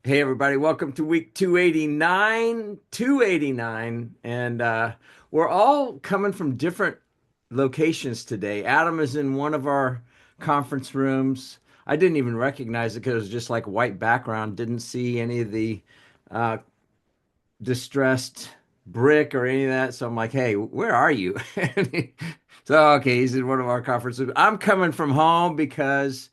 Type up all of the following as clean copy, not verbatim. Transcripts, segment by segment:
Hey everybody, welcome to week 289, and we're all coming from different locations today. Adam is in one of our conference rooms. I didn't even recognize it because it was just like white background. Didn't see any of the uh, distressed brick or any of that. So I'm like, hey, where are you? So okay, he's in one of our conference rooms. I'm coming from home because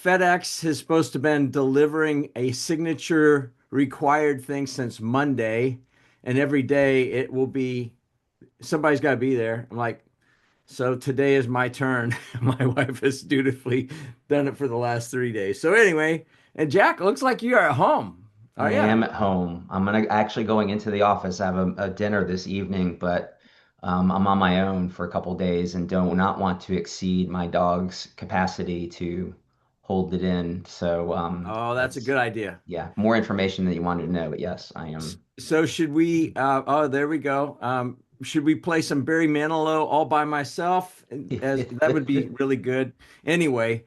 FedEx has supposed to been delivering a signature required thing since Monday, and every day it will be somebody's got to be there. I'm like, so today is my turn. My wife has dutifully done it for the last 3 days. So anyway, and Jack, looks like you are at home. Oh I yeah. am at home. I'm gonna actually going into the office. I have a dinner this evening, but I'm on my own for a couple days and do not want to exceed my dog's capacity to hold it in. So Oh, that's a it's good idea. yeah, more information that you wanted to know. But yes, I am. So should we oh there we go. Should we play some Barry Manilow all by myself? As that would be really good. Anyway,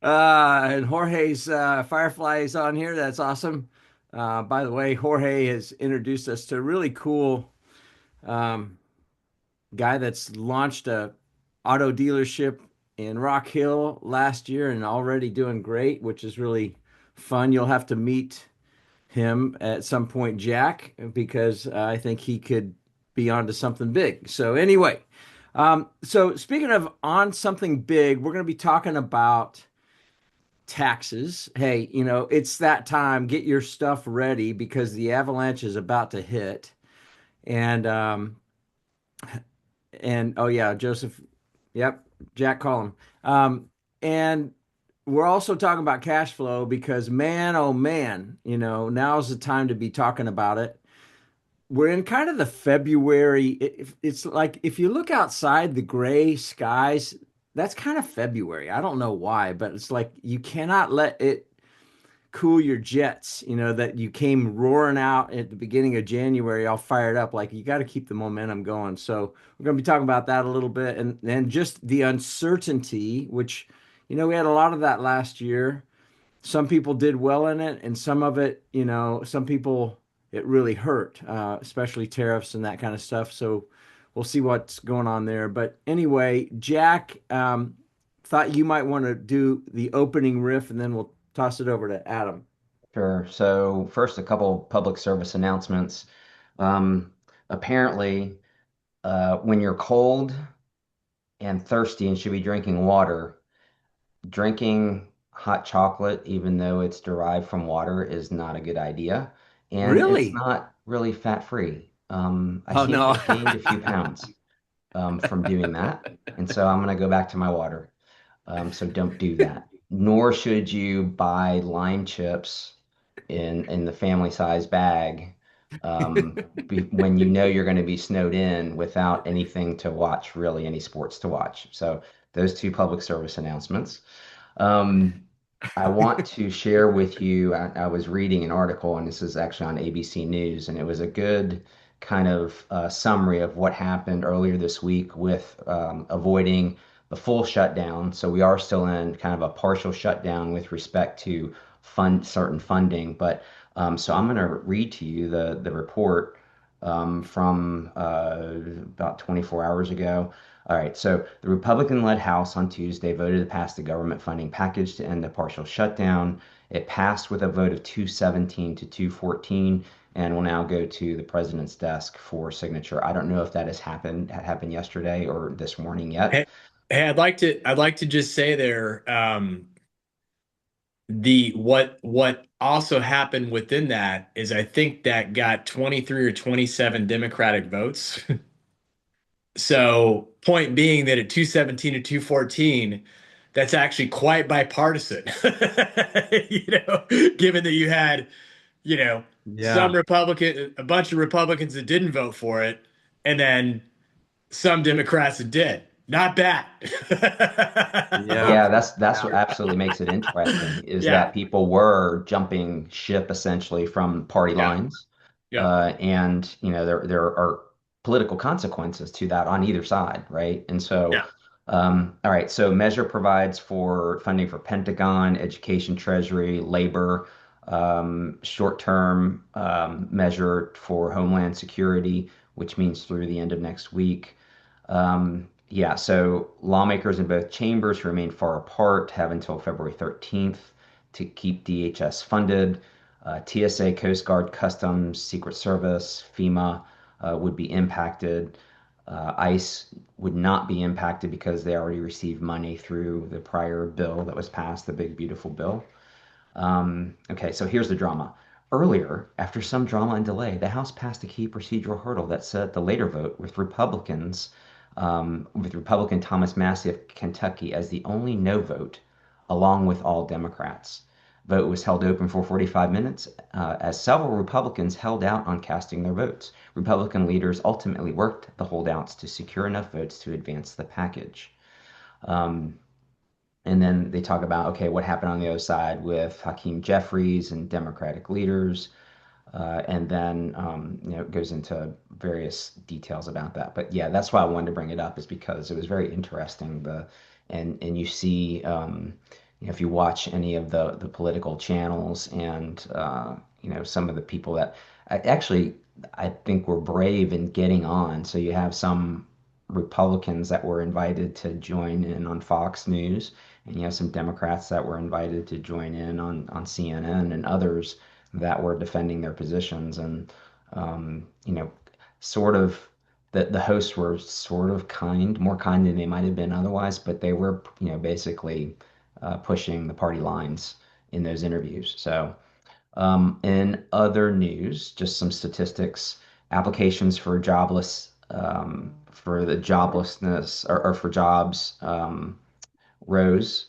and Jorge's Firefly is on here. That's awesome. By the way, Jorge has introduced us to a really cool um, guy that's launched a auto dealership in Rock Hill last year and already doing great, which is really fun. You'll have to meet him at some point, Jack, because I think he could be onto something big. So anyway, so speaking of on something big, we're going to be talking about taxes. Hey, it's that time. Get your stuff ready because the avalanche is about to hit. And oh yeah, Joseph. Yep, Jack, call him. And we're also talking about cash flow because man, oh man, now's the time to be talking about it. We're in kind of the February. It's like if you look outside the gray skies, that's kind of February. I don't know why, but it's like you cannot let it cool your jets, that you came roaring out at the beginning of January, all fired up. Like you got to keep the momentum going. So we're going to be talking about that a little bit and just the uncertainty, which, we had a lot of that last year. Some people did well in it, and some of it, some people it really hurt, especially tariffs and that kind of stuff. So we'll see what's going on there. But anyway, Jack, thought you might want to do the opening riff, and then we'll toss it over to Adam. Sure. So first, a couple public service announcements. Um, Apparently, when you're cold and thirsty and should be drinking water, drinking hot chocolate, even though it's derived from water, is not a good idea. And it's Really? not really fat free. I Oh seem to no. have gained a few pounds from doing that. And so I'm going to go back to my water. So don't do that. Nor should you buy lime chips in the family size bag when you know you're going to be snowed in without anything to watch, really, any sports to watch. So those two public service announcements. Um, I want to share with you. I was reading an article, and this is actually on ABC News, and it was a good kind of summary of what happened earlier this week with avoiding the full shutdown. So we are still in kind of a partial shutdown with respect to certain funding. But so I'm going to read to you the report from about 24 hours ago. All right, so the Republican-led House on Tuesday voted to pass the government funding package to end the partial shutdown. It passed with a vote of 217 to 214 and will now go to the president's desk for signature. I don't know if that has happened yesterday or this morning yet. Hey, hey, I'd like to just say there, the what also happened within that is I think that got 23 or 27 Democratic votes. So point being that at 217 to 214, that's actually quite bipartisan. Given that you had, you know, Yeah. a bunch of Republicans that didn't vote for it, and then some Democrats that did. Not bad. Yeah. Yeah, that's Yeah. what absolutely makes it interesting is Yeah, that people were jumping ship essentially from party yeah, lines, yeah, and there are political consequences to that on either side, right? And so yeah. All right, so measure provides for funding for Pentagon, education, treasury, labor, short-term measure for Homeland Security, which means through the end of next week. Yeah, so lawmakers in both chambers remain far apart, have until February 13th to keep DHS funded. TSA, Coast Guard, Customs, Secret Service, FEMA would be impacted. ICE would not be impacted because they already received money through the prior bill that was passed, the big, beautiful bill. Okay, so here's the drama. Earlier, after some drama and delay, the House passed a key procedural hurdle that set the later vote with Republican Thomas Massie of Kentucky as the only no vote, along with all Democrats. Vote was held open for 45 minutes as several Republicans held out on casting their votes. Republican leaders ultimately worked the holdouts to secure enough votes to advance the package. Um, and then they talk about, okay, what happened on the other side with Hakeem Jeffries and Democratic leaders. And then it goes into various details about that. But yeah, that's why I wanted to bring it up is because it was very interesting. And you see, if you watch any of the political channels and some of the people that actually I think were brave in getting on. So you have some Republicans that were invited to join in on Fox News, and you have some Democrats that were invited to join in on CNN and others that were defending their positions. And, sort of the hosts were sort of more kind than they might have been otherwise, but they were, basically pushing the party lines in those interviews. So, in other news, just some statistics, applications for the joblessness or for jobs rose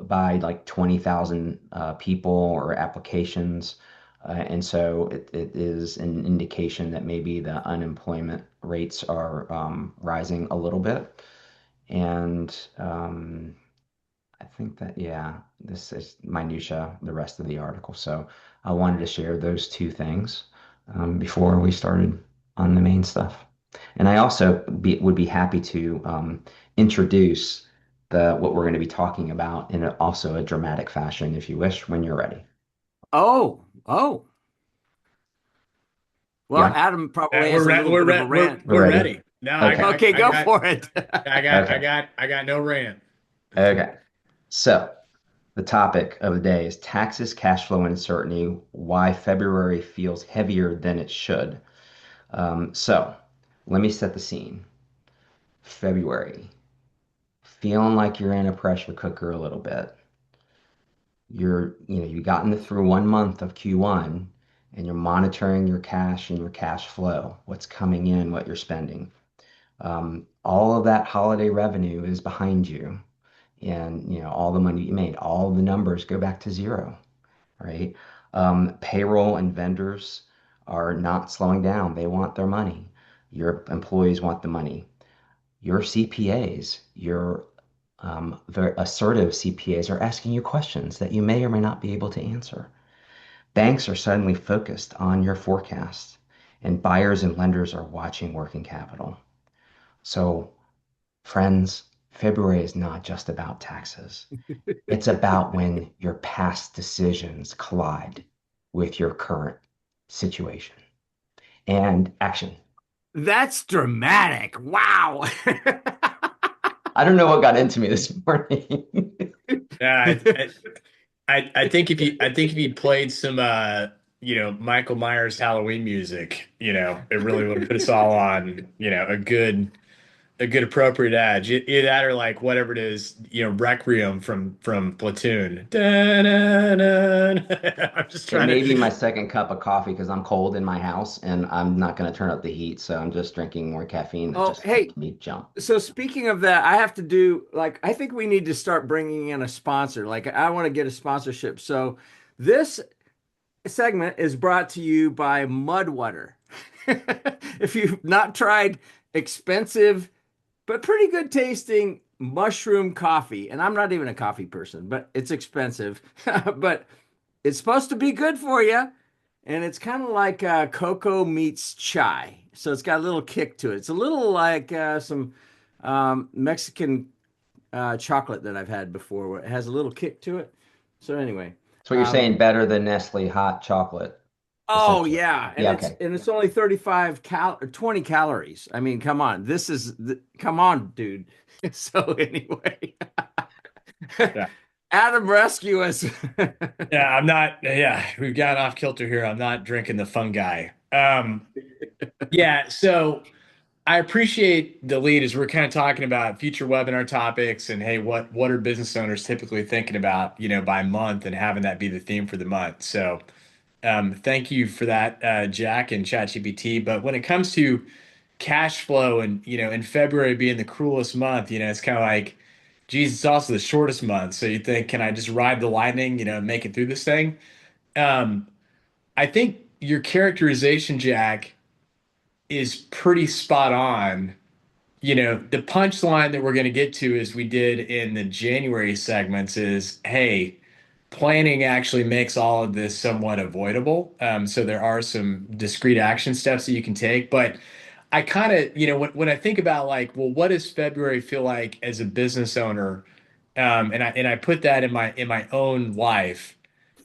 by like 20,000 people or applications. And so it is an indication that maybe the unemployment rates are rising a little bit. And I think that, yeah, this is minutia, the rest of the article. So I wanted to share those two things before we started on the main stuff. And I also would be happy to introduce what we're going to be talking about in also a dramatic fashion, if you wish, when you're ready. Oh. Well, Yeah, Adam probably has a little We're bit of a re rant. we're we're ready. ready. No, Okay, Okay, go for it. okay, I got no rant. okay. So the topic of the day is taxes, cash flow, and uncertainty, why February feels heavier than it should. So let me set the scene. February, feeling like you're in a pressure cooker a little bit. You've gotten through 1 month of Q1 and you're monitoring your cash and your cash flow, what's coming in, what you're spending. All of that holiday revenue is behind you, and all the money you made, all the numbers go back to zero, right? Payroll and vendors are not slowing down. They want their money. Your employees want the money. Your CPAs, your very assertive CPAs are asking you questions that you may or may not be able to answer. Banks are suddenly focused on your forecast, and buyers and lenders are watching working capital. So, friends, February is not just about taxes. It's about when your past decisions collide with your current situation. And action. That's dramatic. Wow. I don't know what got into me this morning. Yeah, I think if you played some Michael Myers Halloween music, it really would put us all on, a good appropriate edge. Either that or like whatever it is, Requiem from Platoon. I'm just It trying may be to my second cup of coffee because I'm cold in my house and I'm not going to turn up the heat. So I'm just drinking more caffeine that Oh, just hey, helped me jump. so speaking of that, I have to do like I think we need to start bringing in a sponsor. Like I want to get a sponsorship. So this segment is brought to you by Mudwater. If you've not tried expensive but pretty good tasting mushroom coffee, and I'm not even a coffee person, but it's expensive, but it's supposed to be good for you. And it's kind of like cocoa meets chai. So it's got a little kick to it. It's a little like some Mexican chocolate that I've had before, where it has a little kick to it. So anyway, So what you're um, saying better than Nestle hot chocolate, oh essentially. yeah, and Yeah, it's okay. and it's only 35 cal or 20 calories. I mean, come on, come on, dude. So anyway, Yeah. Adam, rescue us. Yeah, I'm not. Yeah, we've gotten off kilter here. I'm not drinking the fungi. Yeah, so I appreciate the lead as we're kind of talking about future webinar topics and hey, what are business owners typically thinking about, by month and having that be the theme for the month. So thank you for that, Jack and ChatGPT. But when it comes to cash flow and in February being the cruelest month, it's kind of like, geez, it's also the shortest month. So you think, can I just ride the lightning, and make it through this thing? Um, I think your characterization, Jack, is pretty spot on. The punchline that we're going to get to, as we did in the January segments, is hey, planning actually makes all of this somewhat avoidable. So there are some discrete action steps that you can take. But I kind of, when I think about like, well, what does February feel like as a business owner? And I put that in my own life,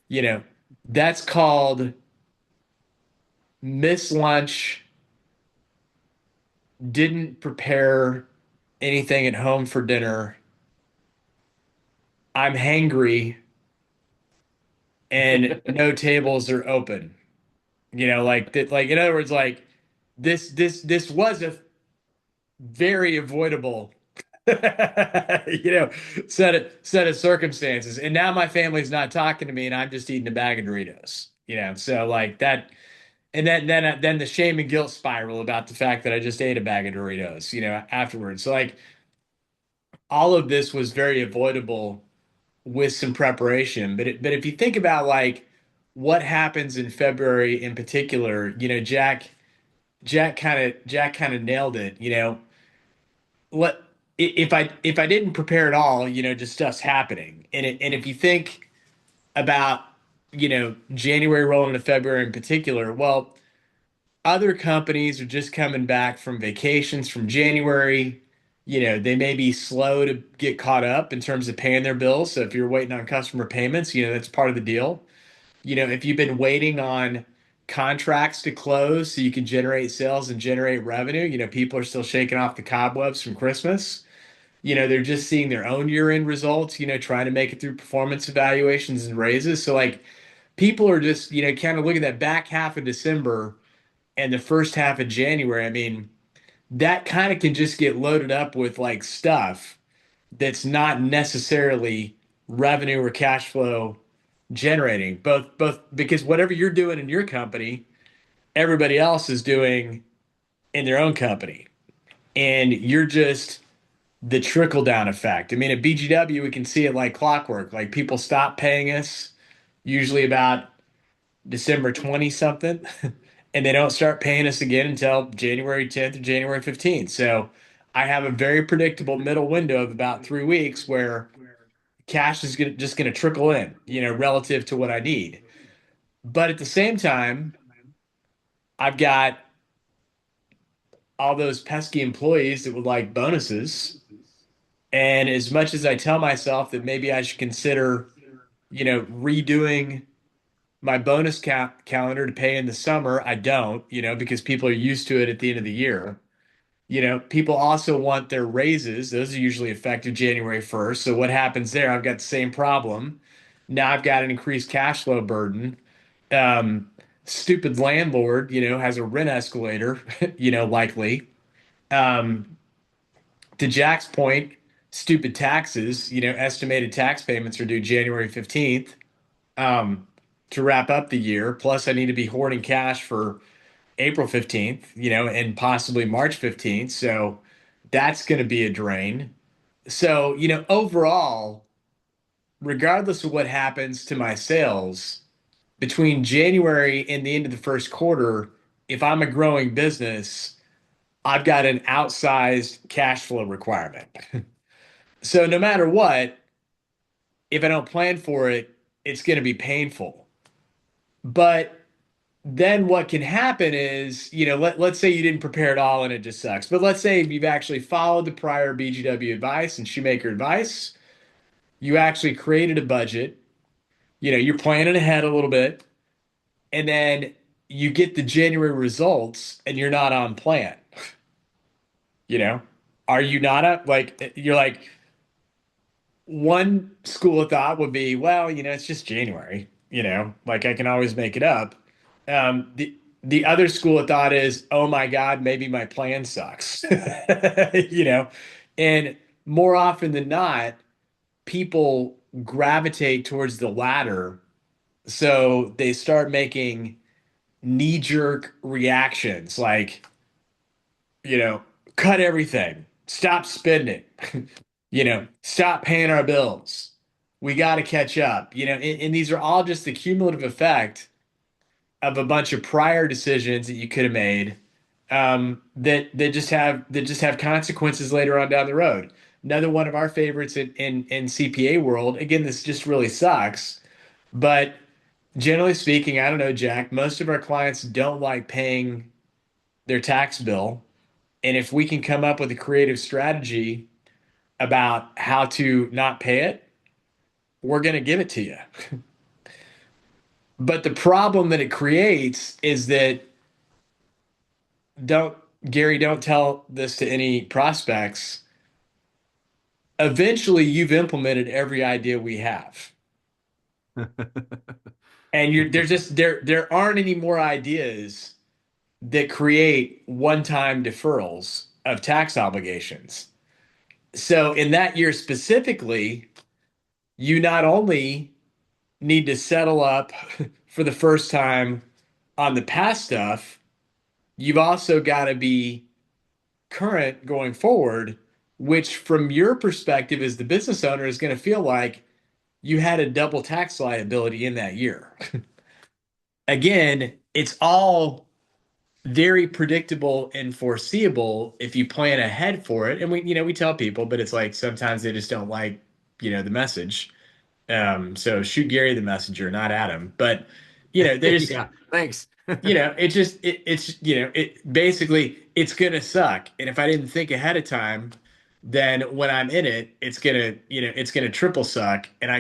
you know, that's called miss lunch, didn't prepare anything at home for dinner. I'm hangry and no tables are open. Like that, like in other words, like this was a very avoidable you know set of circumstances. And now my family's not talking to me and I'm just eating a bag of Doritos. So like that, and then the shame and guilt spiral about the fact that I just ate a bag of Doritos, afterwards. So like all of this was very avoidable with some preparation. But if you think about like what happens in February in particular, Jack kind of nailed it. What if I didn't prepare at all, just stuff's happening. And if you think about, January rolling into February in particular, well, other companies are just coming back from vacations from January. They may be slow to get caught up in terms of paying their bills. So if you're waiting on customer payments, that's part of the deal. If you've been waiting on contracts to close so you can generate sales and generate revenue, people are still shaking off the cobwebs from Christmas. They're just seeing their own year-end results, trying to make it through performance evaluations and raises. So like people are just, kind of looking at that back half of December and the first half of January. I mean, that kind of can just get loaded up with like stuff that's not necessarily revenue or cash flow generating. Both because whatever you're doing in your company, everybody else is doing in their own company. And you're just the trickle down effect. I mean, at BGW, we can see it like clockwork. Like people stop paying us usually about December 20 something, and they don't start paying us again until January 10th or January 15th. So I have a very predictable middle window of about 3 weeks where cash is just going to trickle in, relative to what I need. But at the same time, I've got all those pesky employees that would like bonuses. And as much as I tell myself that maybe I should consider, redoing my bonus calendar to pay in the summer, I don't, because people are used to it at the end of the year. People also want their raises. Those are usually effective January 1st. So what happens there? I've got the same problem. Now I've got an increased cash flow burden. Um, Stupid landlord, has a rent escalator, likely. Um, to Jack's point, stupid taxes, estimated tax payments are due January 15th, um, to wrap up the year. Plus, I need to be hoarding cash for April 15th, and possibly March 15th. So that's going to be a drain. So, overall, regardless of what happens to my sales between January and the end of the first quarter, if I'm a growing business, I've got an outsized cash flow requirement. So no matter what, if I don't plan for it, it's going to be painful. But then what can happen is, let's say you didn't prepare at all and it just sucks. But let's say you've actually followed the prior BGW advice and Shoemaker advice. You actually created a budget. You're planning ahead a little bit, and then you get the January results and you're not on plan. You know, are you not you're like, one school of thought would be, well, it's just January, like I can always make it up. The other school of thought is, oh my God, maybe my plan sucks. you know, and more often than not, people gravitate towards the latter. So they start making knee-jerk reactions like, you know, cut everything, stop spending, stop paying our bills. We got to catch up, and these are all just the cumulative effect of a bunch of prior decisions that you could have made that just have consequences later on down the road. Another one of our favorites in CPA world, again, this just really sucks, but generally speaking, I don't know, Jack, most of our clients don't like paying their tax bill. And if we can come up with a creative strategy about how to not pay it, we're going to give it to you. But the problem that it creates is that don't, Gary, don't tell this to any prospects. Eventually, you've implemented every idea we have. And there's just there aren't any more ideas that create one-time deferrals of tax obligations. So in that year specifically, you not only need to settle up for the first time on the past stuff, you've also got to be current going forward, which from your perspective as the business owner is going to feel like you had a double tax liability in that year. Again, it's all very predictable and foreseeable if you plan ahead for it. And we tell people, but it's like sometimes they just don't like, the message. So shoot Gary the messenger, not Adam. But there's Yeah, thanks. it basically it's gonna suck. And if I didn't think ahead of time, then when I'm in it, it's gonna triple suck. And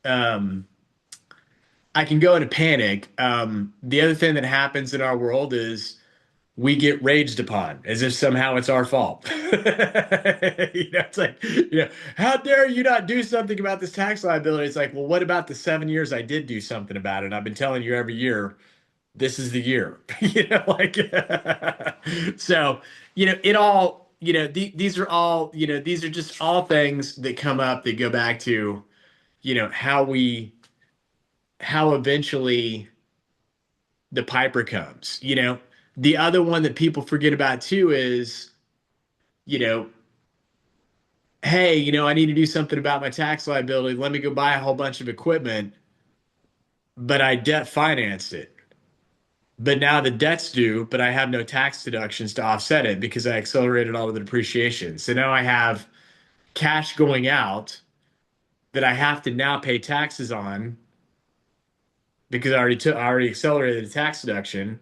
um I can go into panic. The other thing that happens in our world is we get raged upon as if somehow it's our fault. It's like, how dare you not do something about this tax liability? It's like, well, what about the 7 years I did do something about it? And I've been telling you every year, this is the year. Like, so, it all, these are all, these are just all things that come up that go back to, how eventually the piper comes. The other one that people forget about too is, you know, hey, I need to do something about my tax liability. Let me go buy a whole bunch of equipment, but I debt financed it. But now the debt's due, but I have no tax deductions to offset it because I accelerated all of the depreciation. So now I have cash going out that I have to now pay taxes on because I already accelerated the tax deduction.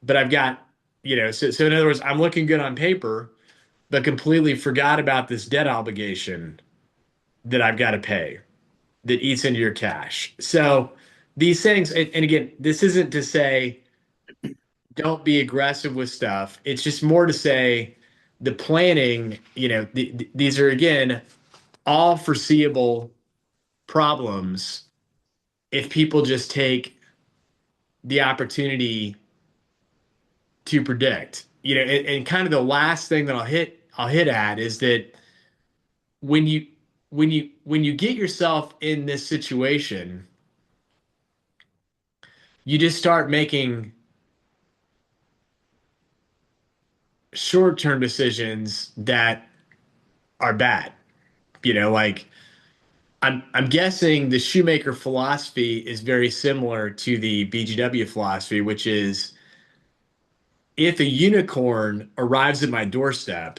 But I've got, so in other words, I'm looking good on paper, but completely forgot about this debt obligation that I've got to pay that eats into your cash. So these things, and again, this isn't to say don't be aggressive with stuff. It's just more to say the planning, these are again all foreseeable problems if people just take the opportunity to predict. And kind of the last thing that I'll hit at is that when you get yourself in this situation, you just start making short-term decisions that are bad. Like I'm guessing the Shoemaker philosophy is very similar to the BGW philosophy, which is if a unicorn arrives at my doorstep,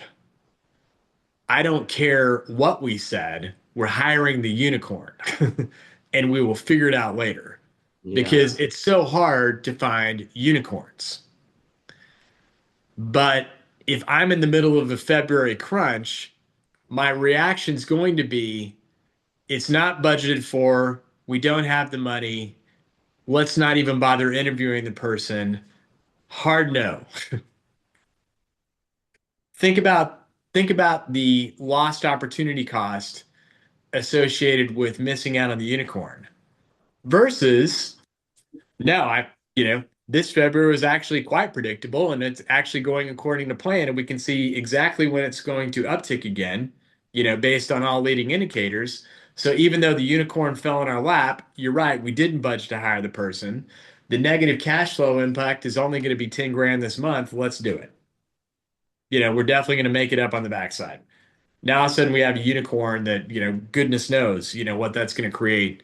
I don't care what we said, we're hiring the unicorn and we will figure it out later. Yeah. because it's so hard to find unicorns. But if I'm in the middle of a February crunch, my reaction is going to be it's not budgeted for, we don't have the money, let's not even bother interviewing the person. Hard no. Think about the lost opportunity cost associated with missing out on the unicorn versus no, this February was actually quite predictable and it's actually going according to plan, and we can see exactly when it's going to uptick again, based on all leading indicators. So even though the unicorn fell in our lap, you're right, we didn't budget to hire the person. The negative cash flow impact is only going to be 10 grand this month. Let's do it. We're definitely going to make it up on the backside. Now all of a sudden we have a unicorn that, goodness knows, what that's going to create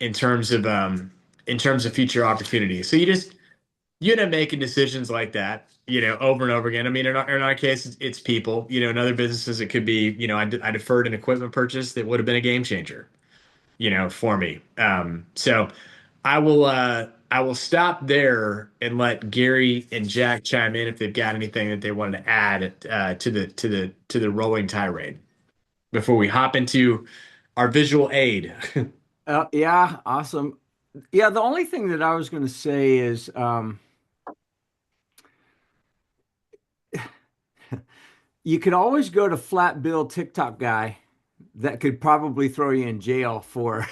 in terms of future opportunities. So you end up making decisions like that, over and over again. I mean, in our case, it's people. In other businesses, it could be, I deferred an equipment purchase that would have been a game changer, for me. So I will stop there and let Gary and Jack chime in if they've got anything that they wanted to add to the rolling tirade before we hop into our visual aid. Yeah, awesome. Yeah, the only thing that I was going to say is you could always go to Flat Bill TikTok guy that could probably throw you in jail for,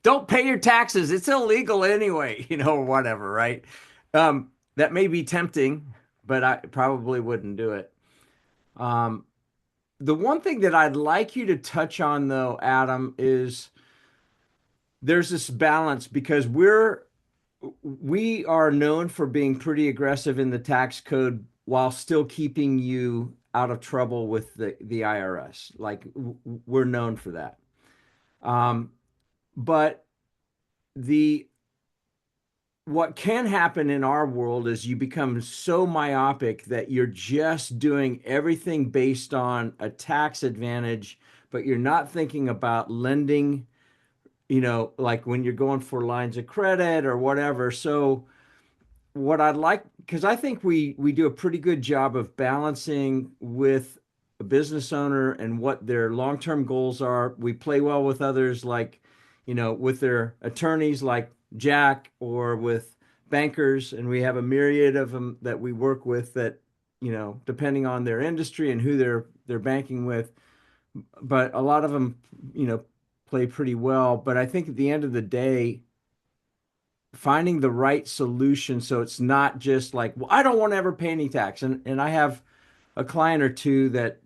don't pay your taxes. It's illegal anyway, or whatever, right? That may be tempting, but I probably wouldn't do it. Um, the one thing that I'd like you to touch on, though, Adam, is there's this balance because we are known for being pretty aggressive in the tax code while still keeping you out of trouble with the IRS. Like we're known for that. Um, but the what can happen in our world is you become so myopic that you're just doing everything based on a tax advantage, but you're not thinking about lending, like when you're going for lines of credit or whatever. So what I'd like, because I think we do a pretty good job of balancing with a business owner and what their long-term goals are. We play well with others, like, with their attorneys, like Jack, or with bankers, and we have a myriad of them that we work with that, depending on their industry and who they're banking with. But a lot of them, play pretty well. But I think at the end of the day, finding the right solution so it's not just like, well, I don't want to ever pay any tax. And I have a client or two that,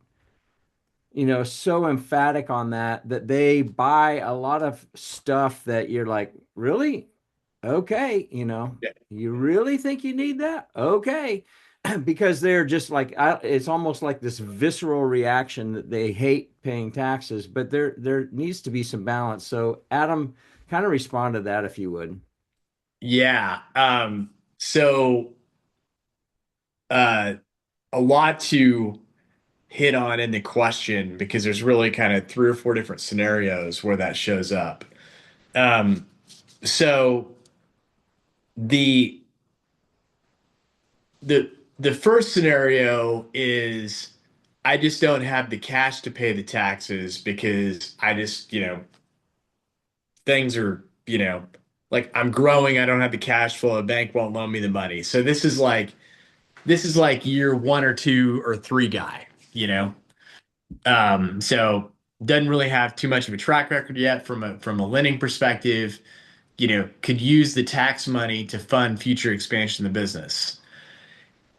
so emphatic on that they buy a lot of stuff that you're like, really? Okay, Yeah. you really think you need that? Okay. Because they're just like it's almost like this visceral reaction that they hate paying taxes, but there needs to be some balance. So Adam, kind of respond to that if you would. Yeah. So uh, a lot to hit on in the question because there's really kind of three or four different scenarios where that shows up. Um, so the the the first scenario is I just don't have the cash to pay the taxes because I just, things are, like I'm growing, I don't have the cash flow, a bank won't loan me the money. So this is like year one or two or three guy, you know. So doesn't really have too much of a track record yet from a lending perspective, could use the tax money to fund future expansion of the business.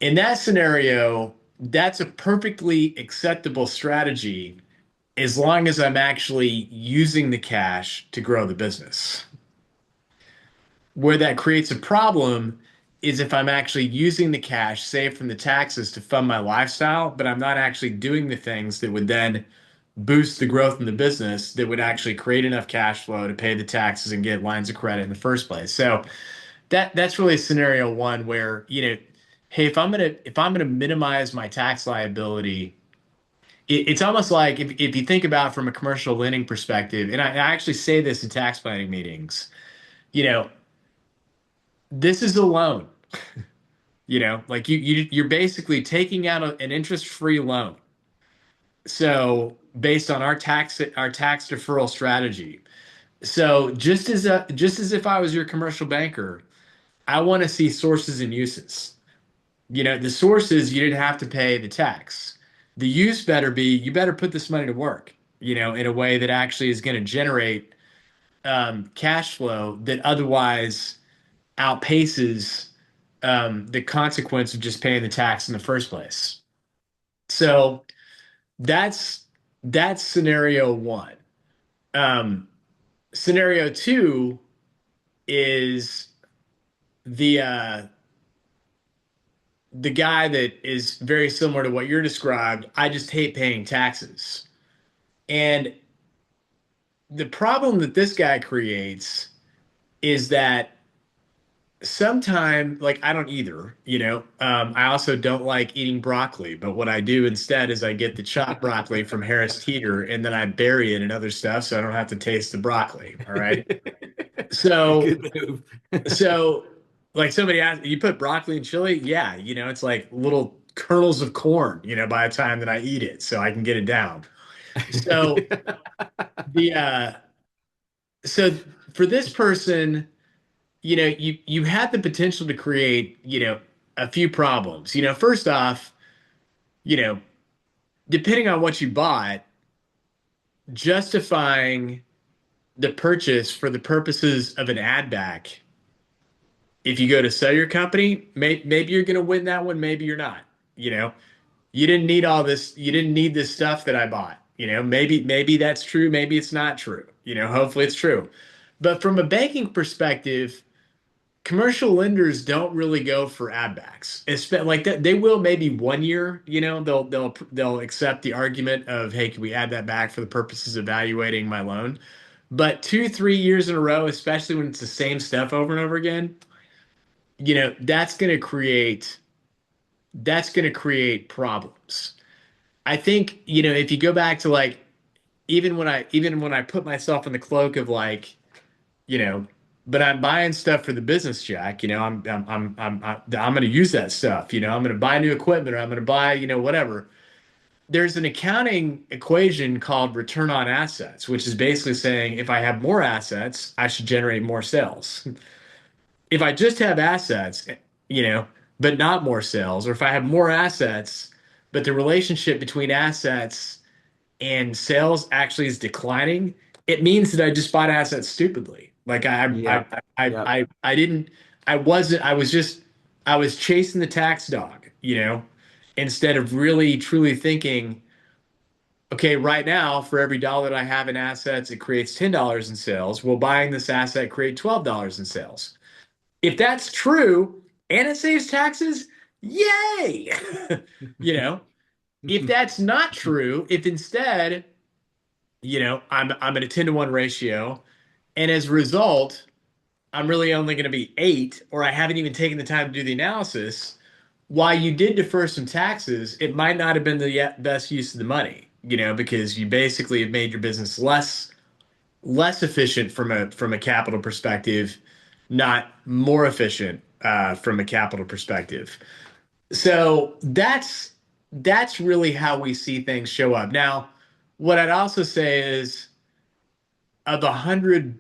In that scenario, that's a perfectly acceptable strategy as long as I'm actually using the cash to grow the business. Where that creates a problem is if I'm actually using the cash saved from the taxes to fund my lifestyle, but I'm not actually doing the things that would then boost the growth in the business that would actually create enough cash flow to pay the taxes and get lines of credit in the first place. So that's really scenario one where, hey, if I'm gonna minimize my tax liability, it's almost like if you think about from a commercial lending perspective, and I actually say this in tax planning meetings, you know, this is a loan. Like you're basically taking out an interest-free loan. So based on our tax deferral strategy. So just as if I was your commercial banker, I want to see sources and uses. The sources you didn't have to pay the tax. The use better be you better put this money to work, in a way that actually is going to generate cash flow that otherwise outpaces the consequence of just paying the tax in the first place. So that's that's scenario one. Um, Scenario two is the uh, the guy that is very similar to what you're described. I just hate paying taxes, and the problem that this guy creates is that sometime like I don't either, I also don't like eating broccoli, but what I do instead is I get the chopped broccoli from Harris Teeter and then I bury it in other stuff so I don't have to taste the broccoli. All right. So Good move. so like somebody asked, you put broccoli in chili? Yeah, it's like little kernels of corn, by the time that I eat it, so I can get it down. So the so for this person, you had the potential to create, a few problems. First off, you know, depending on what you bought, justifying the purchase for the purposes of an ad back. If you go to sell your company, maybe you're going to win that one, maybe you're not. You know, you didn't need all this, you didn't need this stuff that I bought. Maybe that's true, maybe it's not true. Hopefully it's true. But from a banking perspective, commercial lenders don't really go for ad backs. It's like that they will maybe 1 year, they'll accept the argument of, hey, can we add that back for the purposes of evaluating my loan? But 2, 3 years in a row, especially when it's the same stuff over and over again, that's gonna create problems. I think, if you go back to like even when I put myself in the cloak of like, you know, but I'm buying stuff for the business, Jack. I'm going to use that stuff. I'm going to buy new equipment or I'm going to buy, whatever. There's an accounting equation called return on assets, which is basically saying if I have more assets, I should generate more sales. If I just have assets, you know, but not more sales, or if I have more assets, but the relationship between assets and sales actually is declining, it means that I just bought assets stupidly. Like Yep. Yep. I didn't, I wasn't, I was chasing the tax dog, instead of really truly thinking, okay, right now for every dollar that I have in assets, it creates $10 in sales. Well, buying this asset create $12 in sales. If that's true and it saves taxes, yay! you know, if that's not true, if instead I'm at a 10-to-1 ratio, and as a result, I'm really only going to be eight, or I haven't even taken the time to do the analysis. While you did defer some taxes, it might not have been the best use of the money, because you basically have made your business less efficient from a capital perspective, not more efficient from a capital perspective. So that's really how we see things show up. Now, what I'd also say is of 100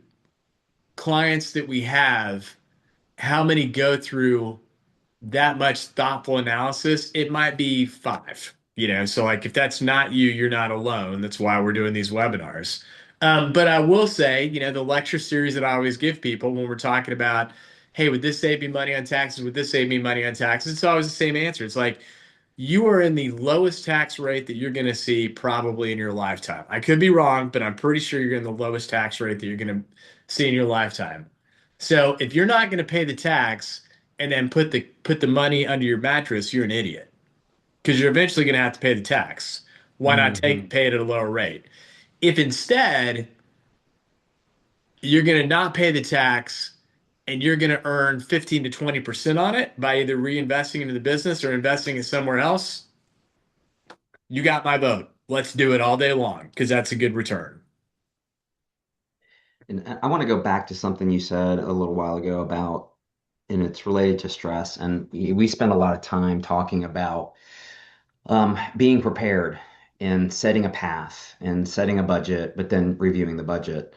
clients that we have, how many go through that much thoughtful analysis? It might be five. So like if that's not you, you're not alone. That's why we're doing these webinars. But I will say, the lecture series that I always give people when we're talking about, hey, would this save me money on taxes? Would this save me money on taxes? It's always the same answer. It's like you are in the lowest tax rate that you're going to see probably in your lifetime. I could be wrong, but I'm pretty sure you're in the lowest tax rate that you're going to see in your lifetime. So if you're not going to pay the tax and then put the money under your mattress, you're an idiot because you're eventually going to have to pay the tax. Why not Hmm. pay it at a lower rate? If instead you're going to not pay the tax and you're going to earn 15 to 20% on it by either reinvesting into the business or investing it somewhere else, you got my vote. Let's do it all day long because that's a good return. And I want to go back to something you said a little while ago about and it's related to stress. And we spend a lot of time talking about being prepared and setting a path and setting a budget, but then reviewing the budget.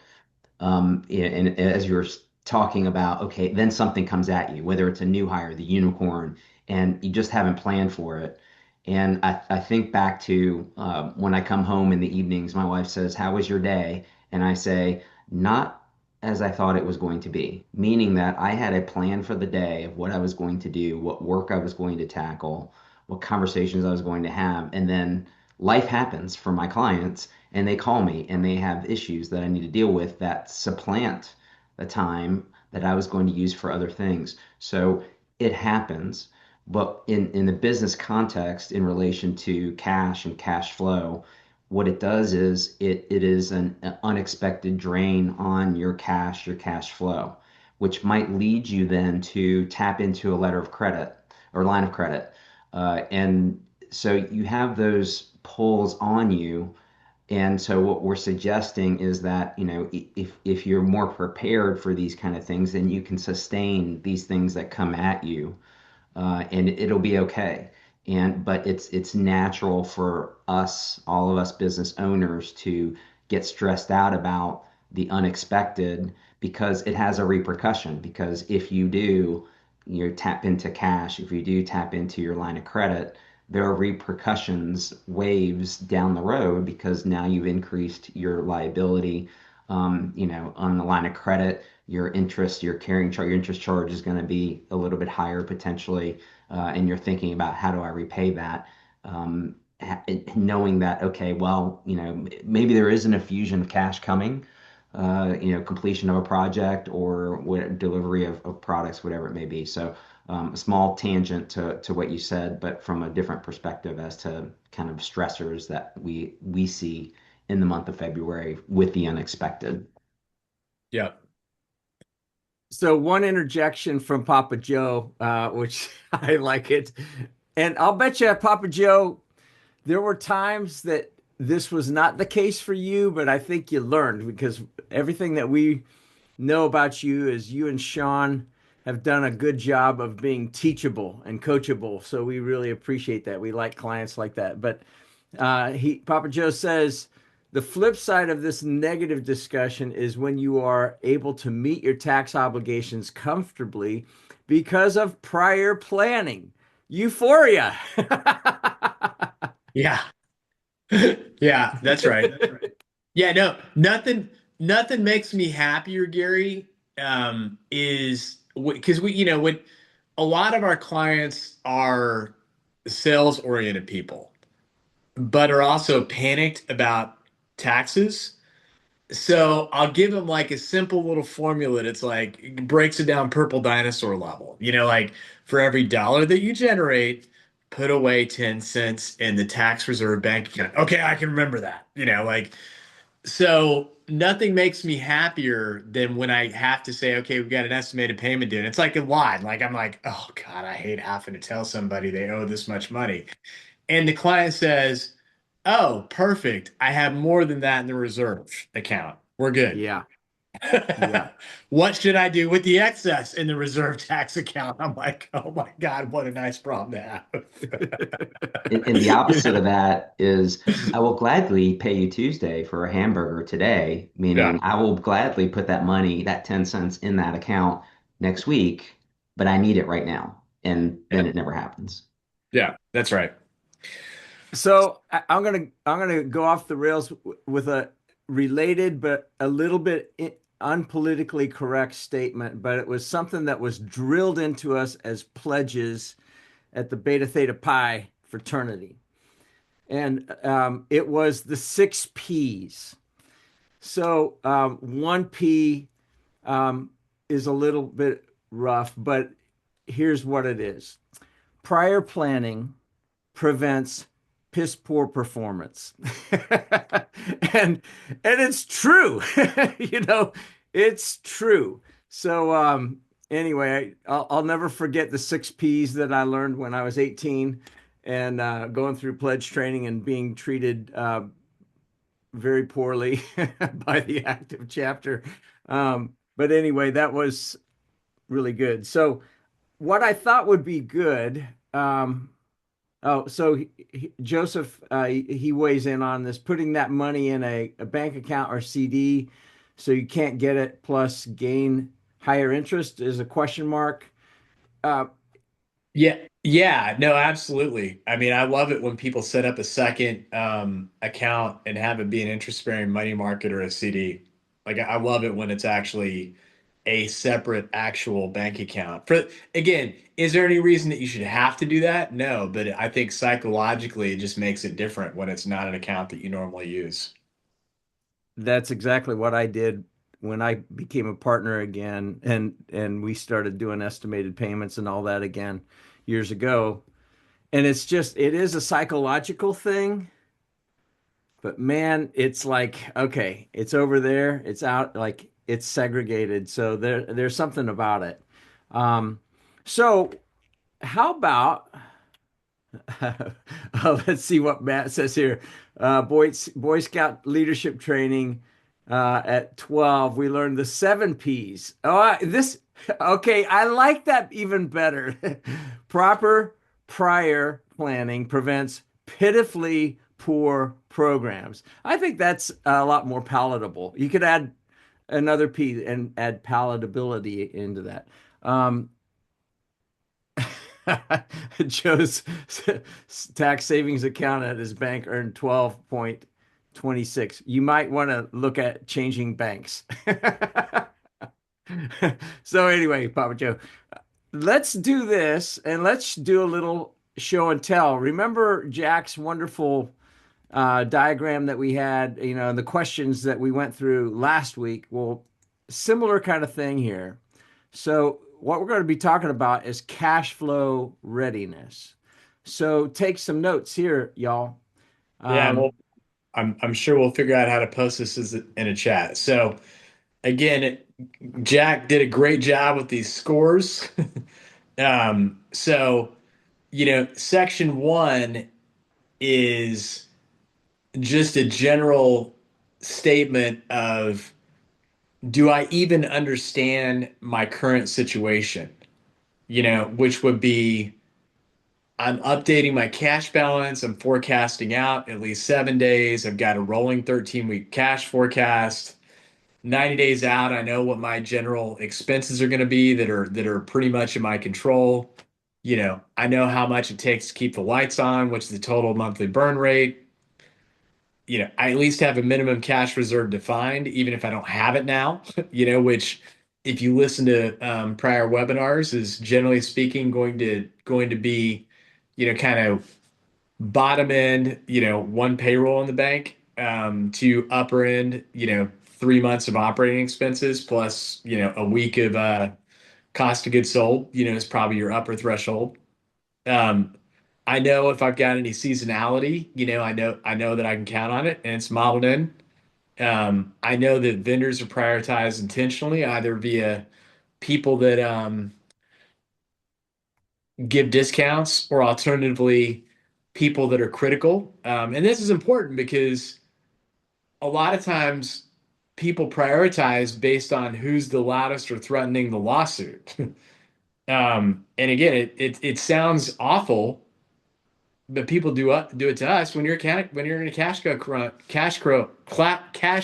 And as you were talking about, okay, then something comes at you, whether it's a new hire, the unicorn, and you just haven't planned for it. And I think back to when I come home in the evenings, my wife says, "How was your day?" And I say, "Not as I thought it was going to be," meaning that I had a plan for the day of what I was going to do, what work I was going to tackle, what conversations I was going to have. And then life happens for my clients and they call me and they have issues that I need to deal with that supplant the time that I was going to use for other things. So it happens. But in the business context, in relation to cash and cash flow, what it does is it is an unexpected drain on your cash flow, which might lead you then to tap into a letter of credit or line of credit. And so you have those pulls on you, and so what we're suggesting is that, if you're more prepared for these kind of things, then you can sustain these things that come at you, and it'll be okay. But it's natural for us, all of us business owners, to get stressed out about the unexpected because it has a repercussion. Because if you do, tap into cash, if you do tap into your line of credit, there are repercussions, waves down the road because now you've increased your liability. On the line of credit, your carrying charge, your interest charge is going to be a little bit higher potentially, and you're thinking about how do I repay that, knowing that, okay, well, maybe there is an infusion of cash coming, completion of a project or delivery of products, whatever it may be. So a small tangent to what you said, but from a different perspective as to kind of stressors that we see in the month of February with the unexpected. Yeah. So one interjection from Papa Joe, which I like it. And I'll bet you, Papa Joe, there were times that this was not the case for you, but I think you learned because everything that we know about you is you and Sean have done a good job of being teachable and coachable. So we really appreciate that. We like clients like that. But Papa Joe says the flip side of this negative discussion is when you are able to meet your tax obligations comfortably because of prior planning. Euphoria. Yeah. Yeah, that's right. Yeah, no, nothing makes me happier, Gary, is because when a lot of our clients are sales oriented people, but are also panicked about taxes. So I'll give them like a simple little formula that's like it breaks it down purple dinosaur level. Like for every dollar that you generate, put away 10 cents in the tax reserve bank account. Okay, I can remember that. So nothing makes me happier than when I have to say, okay, we've got an estimated payment due. And it's like a line. Like I'm like, oh God, I hate having to tell somebody they owe this much money. And the client says, oh, perfect. I have more than that in the reserve account. We're good. Yeah. Yeah. What should I do with the excess in the reserve tax account? I'm like, oh my God, what a nice problem to have. And the You opposite of know, that is, I will gladly pay you Tuesday for a hamburger today, Yeah. meaning I will gladly put that money, that 10 cents in that account next week, but I need it right now. And Yeah. then it never happens. Yeah, that's right. so I'm gonna go off the rails with a related but a little bit unpolitically correct statement, but it was something that was drilled into us as pledges at the Beta Theta Pi fraternity, and it was the six P's. So one P is a little bit rough, but here's what it is: prior planning prevents piss poor performance. and and it's true. you know, it's true. So anyway, I'll never forget the six P's that I learned when I was 18 and going through pledge training and being treated very poorly by the active chapter. But anyway, that was really good. So what I thought would be good. Oh, so Joseph, he weighs in on this, putting that money in a bank account or CD, so you can't get it plus gain higher interest is a question mark. Uh, Yeah, yeah, no, absolutely. I mean, I love it when people set up a second account and have it be an interest-bearing money market or a CD. Like I love it when it's actually a separate actual bank account. For again, is there any reason that you should have to do that? No, but I think psychologically it just makes it different when it's not an account that you normally use. that's exactly what I did when I became a partner again, and we started doing estimated payments and all that again years ago. And it is a psychological thing. But man, it's like, okay, it's over there, it's out, like it's segregated. So there's something about it. Um, so how about let's see what Matt says here. Boy Scout leadership training at 12. We learned the seven P's. This okay, I like that even better. Proper prior planning prevents pitifully poor programs. I think that's a lot more palatable. You could add another P and add palatability into that. Um, Joe's tax savings account at his bank earned 12.26. You might want to look at changing banks. So anyway, Papa Joe, let's do this and let's do a little show and tell. Remember Jack's wonderful diagram that we had, and the questions that we went through last week? Well, similar kind of thing here. So, what we're going to be talking about is cash flow readiness. So, take some notes here, y'all. Yeah, Um, well, I'm sure we'll figure out how to post this in a chat. So again, Jack did a great job with these scores. So section one is just a general statement of do I even understand my current situation? Which would be I'm updating my cash balance. I'm forecasting out at least 7 days. I've got a rolling 13-week cash forecast. 90 days out, I know what my general expenses are going to be that are pretty much in my control. I know how much it takes to keep the lights on, which is the total monthly burn rate. I at least have a minimum cash reserve defined, even if I don't have it now, which if you listen to prior webinars is generally speaking going to be, kind of bottom end, one payroll in the bank, to upper end, 3 months of operating expenses plus, a week of cost of goods sold, is probably your upper threshold. Um, I know if I've got any seasonality, I know that I can count on it and it's modeled in. I know that vendors are prioritized intentionally, either via people that give discounts or alternatively people that are critical. And this is important because a lot of times people prioritize based on who's the loudest or threatening the lawsuit. And again, it sounds awful, but people do it to us when you're in a cash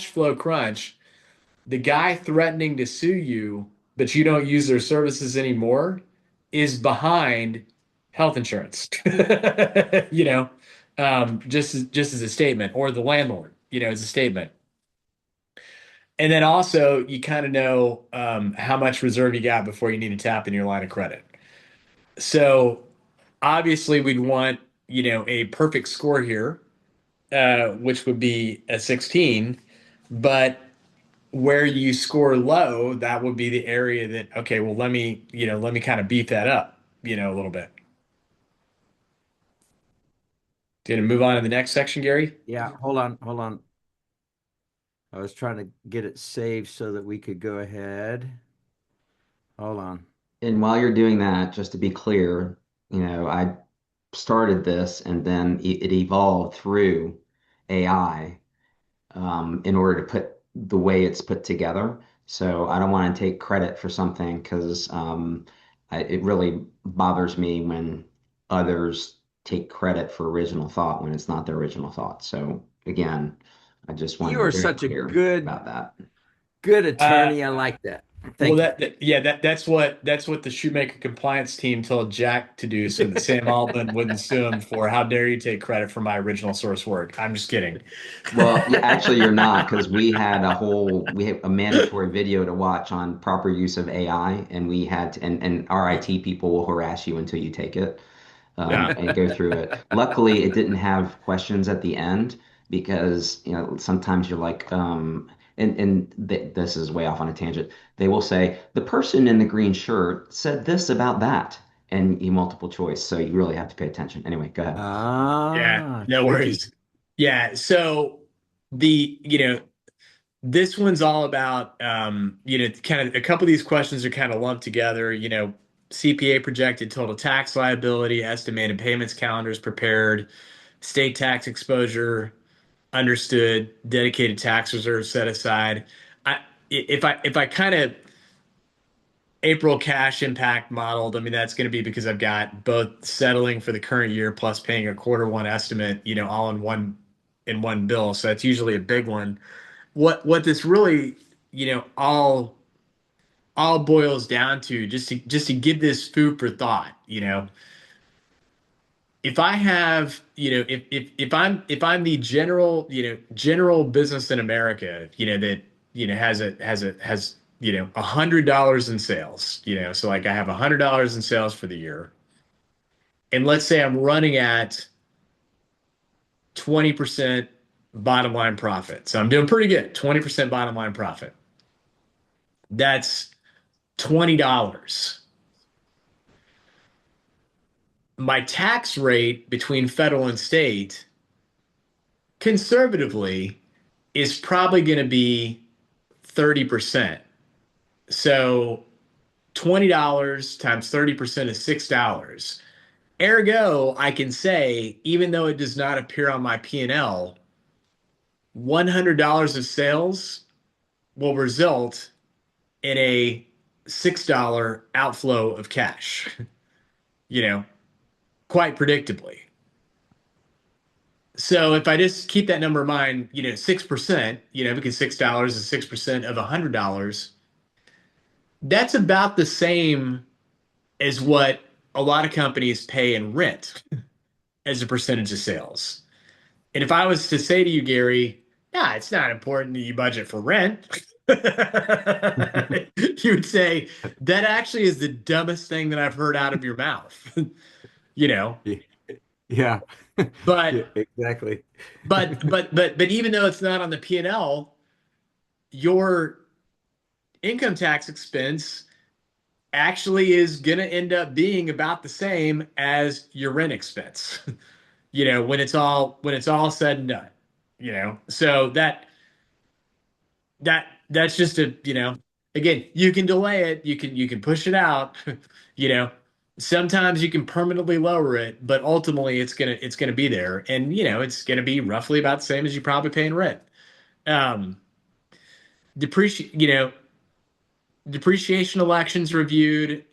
flow crunch. The guy threatening to sue you, but you don't use their services anymore, is behind health insurance. Just as a statement, or the landlord, as a statement. And then also you kind of know how much reserve you got before you need to tap in your line of credit. So obviously we'd want, a perfect score here, which would be a 16, but where you score low, that would be the area that, okay, well, let me kind of beat that up, a little bit. Gonna move on to the next section, Gary. yeah, hold on, hold on. I was trying to get it saved so that we could go ahead. Hold on. And while you're doing that, just to be clear, I started this and then it evolved through AI, in order to put the way it's put together. So I don't want to take credit for something because it really bothers me when others take credit for original thought when it's not their original thought. So again, I just want You to be are very such a clear good, about that. good Uh, attorney. I like that. Well, Thank you. yeah, that's what the shoemaker compliance team told Jack to do, so that Sam Altman wouldn't sue him for how dare you take credit for my original source work. I'm just kidding. Well, yeah, actually, you're not because we had a mandatory video to watch on proper use of AI, and we had to, and our IT people will harass you until you take it. Yeah. And go through it. Luckily, it didn't have questions at the end because sometimes you're like, this is way off on a tangent. They will say the person in the green shirt said this about that, and you multiple choice, so you really have to pay attention. Anyway, go ahead. Yeah, Ah, no tricky. worries. Yeah, so this one's all about kind of a couple of these questions are kind of lumped together, CPA projected total tax liability, estimated payments calendars prepared, state tax exposure understood, dedicated tax reserves set aside. I if I kind of April cash impact modeled, I mean that's going to be because I've got both settling for the current year plus paying a quarter one estimate, all in one bill. So that's usually a big one. What this really, all boils down to, just to give this food for thought, if I have, if I'm the general business in America, that has $100 in sales, so like I have $100 in sales for the year, and let's say I'm running at 20% bottom line profit, so I'm doing pretty good, 20% bottom line profit. That's $20. My tax rate between federal and state, conservatively, is probably going to be 30%. So $20 times 30% is $6. Ergo, I can say, even though it does not appear on my P&L, $100 of sales will result in a $6 outflow of cash, you know, quite predictably. So if I just keep that number in mind, 6%, because $6 is 6% of $100, that's about the same as what a lot of companies pay in rent as a percentage of sales. And if I was to say to you, Gary, nah, it's not important that you budget for rent, you would say, that actually is the dumbest thing that I've heard out of your mouth. you know, Yeah. but Yeah, exactly. but even though it's not on the P&L, your income tax expense actually is going to end up being about the same as your rent expense. When it's all said and done. So that's just again, you can delay it, you can push it out. you know Sometimes you can permanently lower it, but ultimately it's gonna be there, and it's gonna be roughly about the same as you probably pay in rent. um depreciate you know Depreciation elections reviewed,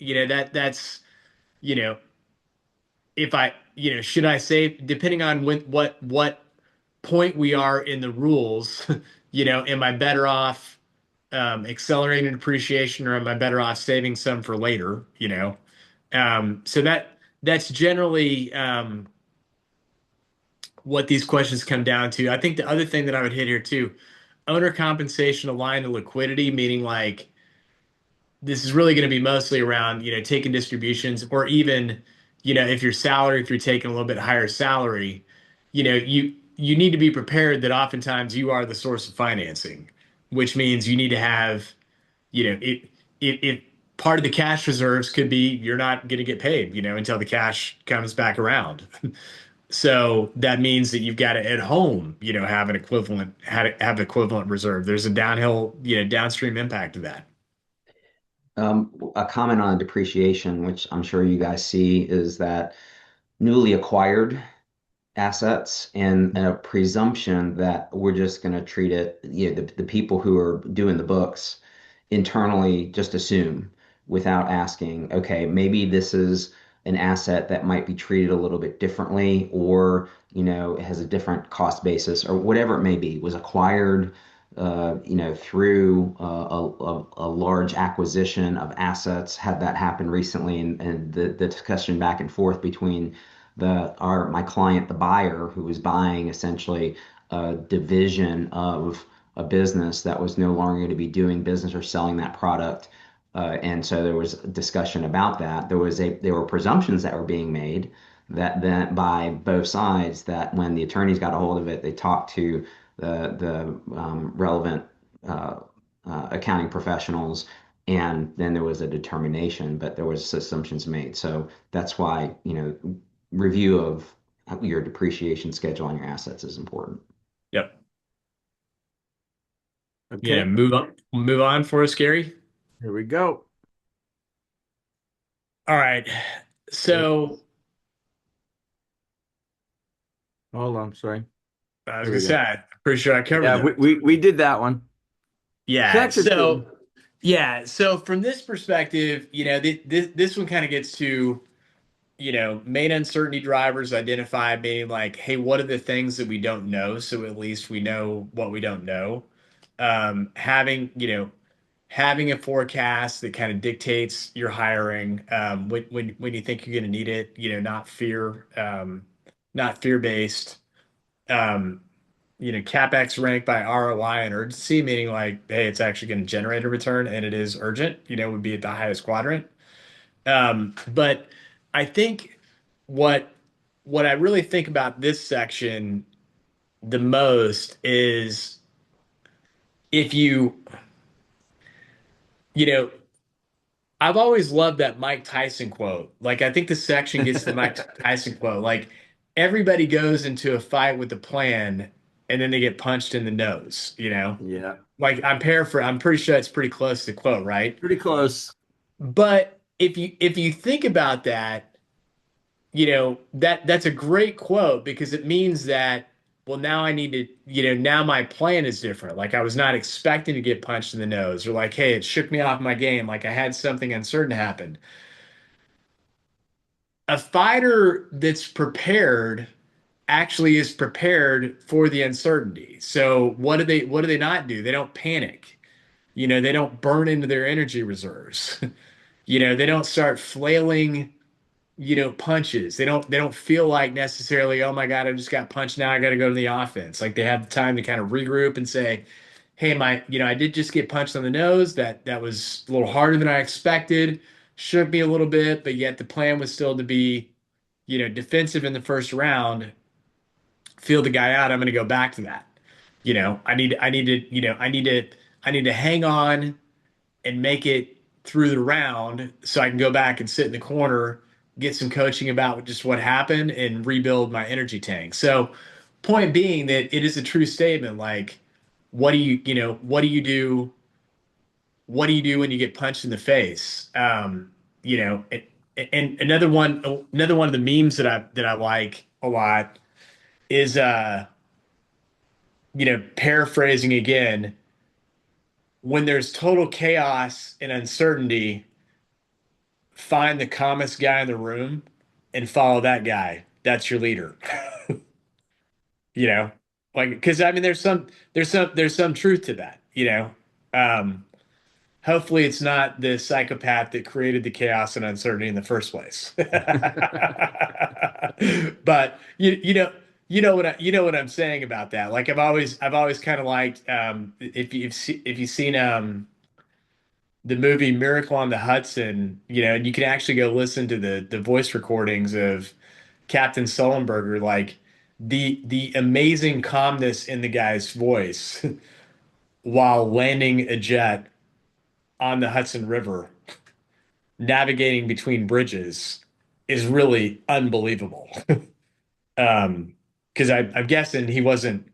that's you know if I should I say, depending on what point we are in the rules, am I better off accelerating depreciation, or am I better off saving some for later? So that's generally what these questions come down to. I think the other thing that I would hit here too, owner compensation aligned to liquidity, meaning like this is really going to be mostly around, taking distributions, or even, if you're salary, if you're taking a little bit higher salary, you need to be prepared that oftentimes you are the source of financing, which means you need to have, it part of the cash reserves could be you're not going to get paid, until the cash comes back around. So that means that you've got to at home, have equivalent reserve. There's a downstream impact of that. A comment on depreciation, which I'm sure you guys see, is that newly acquired assets and a presumption that we're just going to treat it, the people who are doing the books internally just assume. without asking, okay, maybe this is an asset that might be treated a little bit differently, or, it has a different cost basis, or whatever it may be, was acquired, through a large acquisition of assets. Had that happened recently, and the discussion back and forth between my client, the buyer, who was buying essentially a division of a business that was no longer going to be doing business or selling that product. And so there was discussion about that. There were presumptions that were being made that by both sides, that when the attorneys got a hold of it, they talked to the relevant uh, accounting professionals, and then there was a determination, but there was assumptions made. So that's why, review of your depreciation schedule on your assets is important. Yep. Okay, Move on for us, Gary. here we go. All right. Yep. So Hold on, sorry. I was Here gonna we say, go. I'm pretty sure I covered Yeah, those. we did that one. Yeah. Connected to. So from this perspective, this one kind of gets to, main uncertainty drivers identified, being like, hey, what are the things that we don't know? So at least we know what we don't know. Having a forecast that kind of dictates your hiring, when you think you're going to need it, not fear based. Um, CapEx ranked by ROI and urgency, meaning like, hey, it's actually going to generate a return and it is urgent, would be at the highest quadrant. But I think what what I really think about this section the most is, if you know, I've always loved that Mike Tyson quote. Like, I think the section gets the Mike Tyson quote. Like, everybody goes into a fight with a plan and then they get punched in the nose. Yeah, Like, I'm pretty sure it's pretty close to the quote, right? pretty close. But if you think about that, that's a great quote, because it means that, well, now I need to, now my plan is different. Like, I was not expecting to get punched in the nose, or like, hey, it shook me off my game, like I had something uncertain happen. A fighter that's prepared actually is prepared for the uncertainty. So what do they not do? They don't panic. They don't burn into their energy reserves. They don't start flailing, punches. They don't feel like necessarily, oh my God, I just got punched. Now I got to go to the offense. Like, they have the time to kind of regroup and say, hey, I did just get punched on the nose. That was a little harder than I expected. Shook me a little bit, but yet the plan was still to be, defensive in the first round, feel the guy out. I'm going to go back to that. I need to hang on and make it through the round so I can go back and sit in the corner, get some coaching about just what happened, and rebuild my energy tank. So, point being that it is a true statement. Like, what do you do? What do you do when you get punched in the face? And another one of the memes that I like a lot is, paraphrasing again, when there's total chaos and uncertainty, find the calmest guy in the room and follow that guy. That's your leader. you know, like, because I mean, there's some truth to that. Um, Hopefully, it's not the psychopath that created the chaos and uncertainty in the first place. But you know what I'm saying about that. Like, I've always kind of liked, if you've seen the movie Miracle on the Hudson, and you can actually go listen to the voice recordings of Captain Sullenberger, like, the amazing calmness in the guy's voice while landing a jet on the Hudson River, navigating between bridges, is really unbelievable. Because I'm guessing he wasn't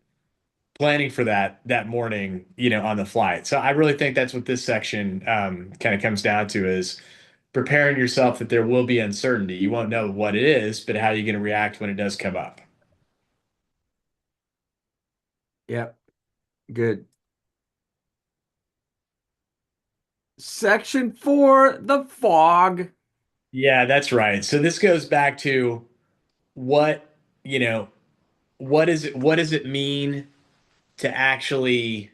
planning for that morning, on the flight. So I really think that's what this section kind of comes down to, is preparing yourself that there will be uncertainty. You won't know what it is, but how are you going to react when it does come up? Yep, good. Section 4, the fog. Yeah, that's right. So this goes back to what, you know, what does it mean to actually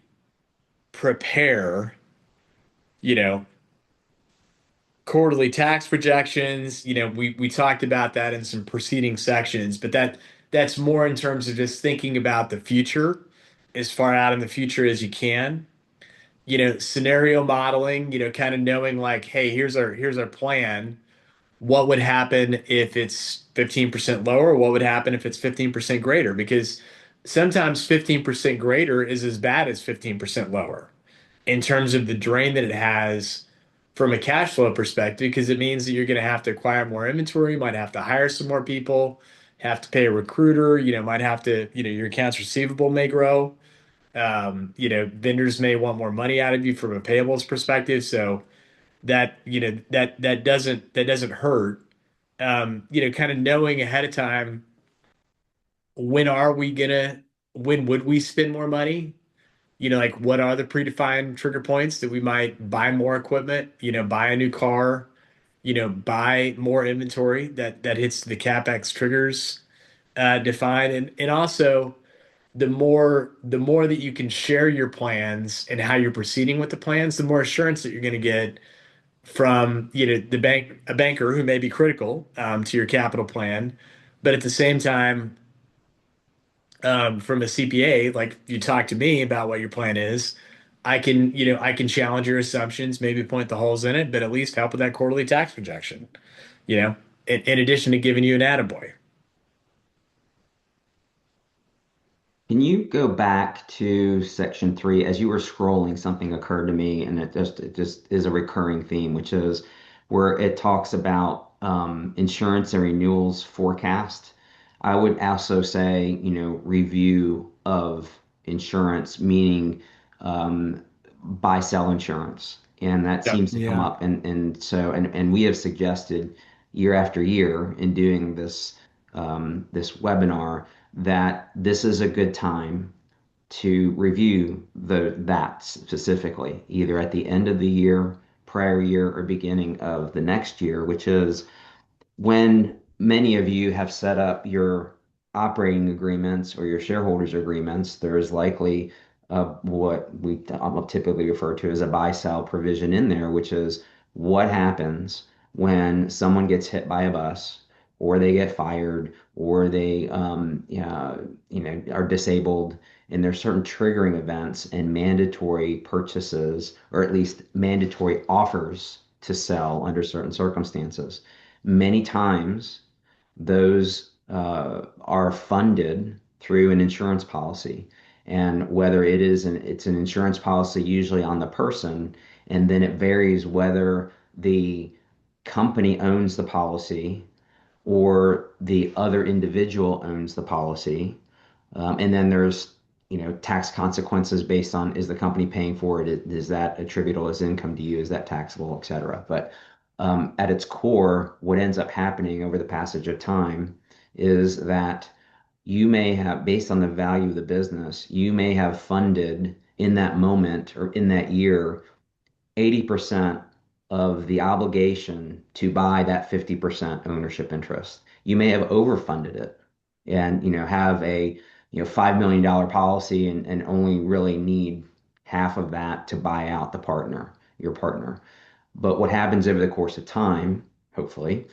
prepare, you know, quarterly tax projections. We talked about that in some preceding sections, but that's more in terms of just thinking about the future, as far out in the future as you can. Scenario modeling, kind of knowing like, hey, here's our plan. What would happen if it's 15% lower? What would happen if it's 15% greater? Because sometimes 15% greater is as bad as 15% lower in terms of the drain that it has from a cash flow perspective, because it means that you're going to have to acquire more inventory, might have to hire some more people, have to pay a recruiter, might have to, your accounts receivable may grow. Vendors may want more money out of you from a payables perspective. So that doesn't hurt. Kind of knowing ahead of time, when are we gonna, when would we spend more money? Like what are the predefined trigger points that we might buy more equipment, buy a new car, buy more inventory that hits the CapEx triggers defined. And also the more that you can share your plans and how you're proceeding with the plans, the more assurance that you're going to get from a banker who may be critical to your capital plan, but at the same time, from a CPA, like you talk to me about what your plan is, I can challenge your assumptions, maybe point the holes in it, but at least help with that quarterly tax projection, you know, in addition to giving you an attaboy. Can you go back to section 3? As you were scrolling, something occurred to me, and it just is a recurring theme, which is where it talks about insurance and renewals forecast. I would also say, review of insurance, meaning buy sell insurance, and that Yep. seems to come Yeah. up, and we have suggested year after year in doing this webinar that this is a good time to review that specifically, either at the end of the year, prior year, or beginning of the next year, which is when many of you have set up your operating agreements or your shareholders agreements, there is likely what we typically refer to as a buy-sell provision in there, which is what happens when someone gets hit by a bus, or they get fired, or they are disabled, and there's certain triggering events and mandatory purchases, or at least mandatory offers to sell under certain circumstances. Many times, those are funded through an insurance policy. And whether it's an insurance policy usually on the person, and then it varies whether the company owns the policy or the other individual owns the policy. And then there's, tax consequences based on, is the company paying for it? Is that attributable as income to you? Is that taxable, et cetera? But at its core, what ends up happening over the passage of time is that you may have, based on the value of the business, you may have funded in that moment or in that year 80% of the obligation to buy that 50% ownership interest. You may have overfunded it and have a $5 million policy and only really need half of that to buy out your partner. But what happens over the course of time, hopefully,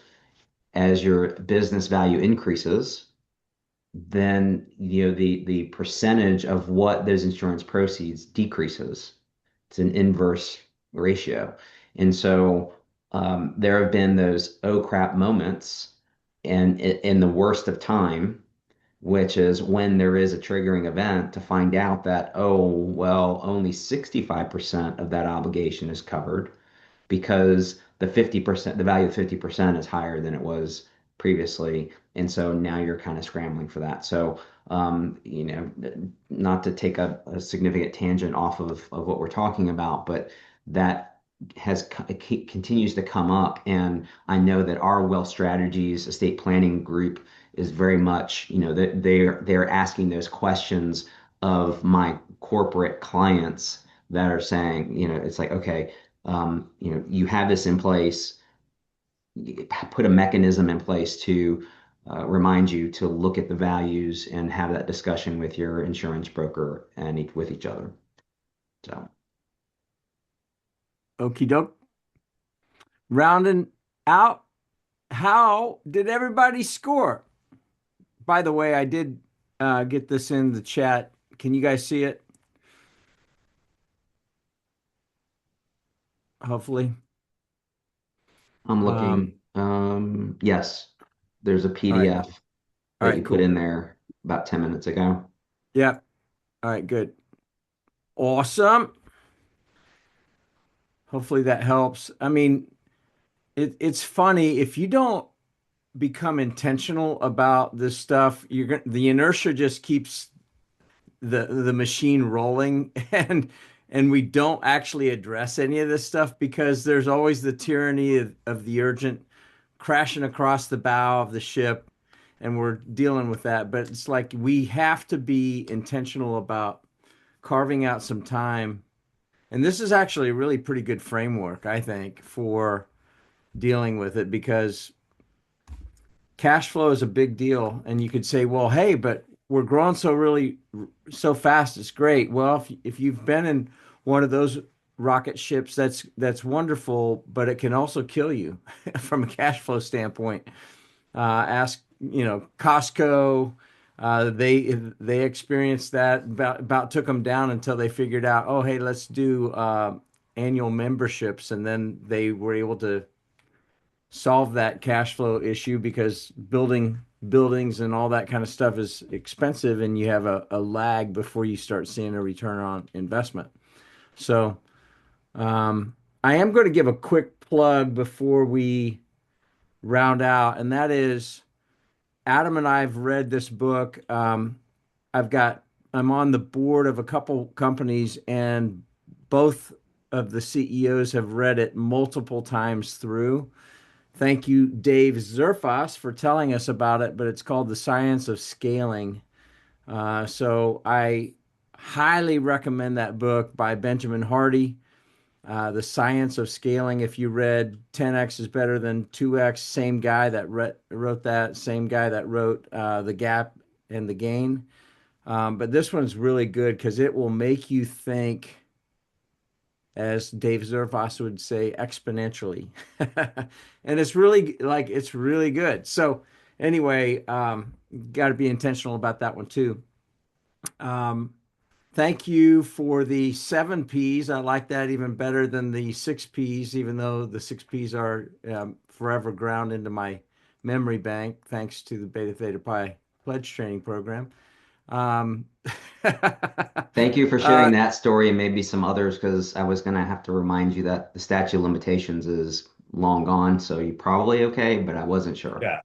as your business value increases, then the percentage of what those insurance proceeds decreases. It's an inverse ratio. And so there have been those oh crap moments and in the worst of time, which is when there is a triggering event to find out that, oh, well, only 65% of that obligation is covered because the value of 50% is higher than it was previously. And so now you're kind of scrambling for that. So, not to take a significant tangent off of what we're talking about, but that it continues to come up. And I know that our Wealth Strategies estate planning group is very much, that they're asking those questions of my corporate clients that are saying, it's like, okay, You have this in place, you put a mechanism in place to remind you to look at the values and have that discussion with your insurance broker and with each other. So Okie doke. Rounding out, how did everybody score? By the way, I did get this in the chat. Can you guys see it? Hopefully. I'm Um, looking. Yes, there's a all right, PDF all that you right, put cool. in there about 10 minutes ago. Yeah. All right, good. Awesome. Hopefully that helps. I mean, it's funny if you don't become intentional about this stuff, the inertia just keeps the machine rolling and we don't actually address any of this stuff because there's always the tyranny of the urgent crashing across the bow of the ship and we're dealing with that. But it's like we have to be intentional about carving out some time. And this is actually a really pretty good framework, I think, for dealing with it because cash flow is a big deal. And you could say, well, hey, but we're growing so fast, it's great. Well, if you've been in one of those rocket ships, that's wonderful, but it can also kill you from a cash flow standpoint. Ask, Costco. They experienced that about took them down until they figured out, oh, hey, let's do annual memberships, and then they were able to solve that cash flow issue because building buildings and all that kind of stuff is expensive, and you have a lag before you start seeing a return on investment. So, I am going to give a quick plug before we round out, and that is Adam and I have read this book. I've got I'm on the board of a couple companies, and both of the CEOs have read it multiple times through. Thank you, Dave Zerfas, for telling us about it, but it's called The Science of Scaling. So I highly recommend that book by Benjamin Hardy. The Science of Scaling. If you read 10x is better than 2x, same guy that wrote that, same guy that wrote The Gap and the Gain. But this one's really good because it will make you think, as Dave Zervos would say, exponentially. And it's really good. So anyway, got to be intentional about that one too. Um, Thank you for the seven P's. I like that even better than the six P's, even though the six P's are forever ground into my memory bank, thanks to the Beta Theta Pi pledge training program. Um, Thank you for uh, sharing that story and maybe some others because I was going to have to remind you that the statute of limitations is long gone. So you're probably okay, but I wasn't sure. Yeah.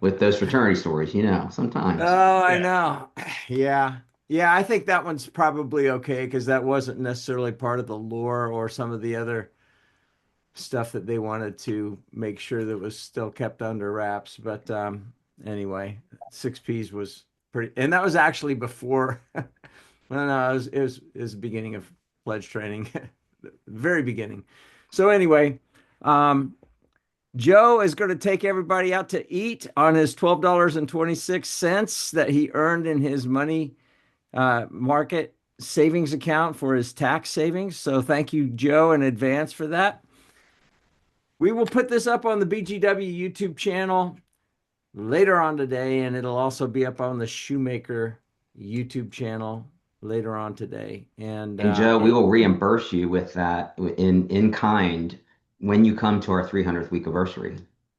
With those fraternity stories, sometimes. Oh, I Yeah. know. Yeah. Yeah, I think that one's probably okay because that wasn't necessarily part of the lore or some of the other stuff that they wanted to make sure that was still kept under wraps. But anyway, six P's was pretty, and that was actually before. Well, no, it was the beginning of pledge training, very beginning. So anyway, um, Joe is going to take everybody out to eat on his $12.26 that he earned in his money market savings account for his tax savings. So thank you, Joe, in advance for that. We will put this up on the BGW YouTube channel later on today, and it'll also be up on the Shoemaker YouTube channel later on today. And And Joe, we will reimburse you with that in kind when you come to our 300th week anniversary.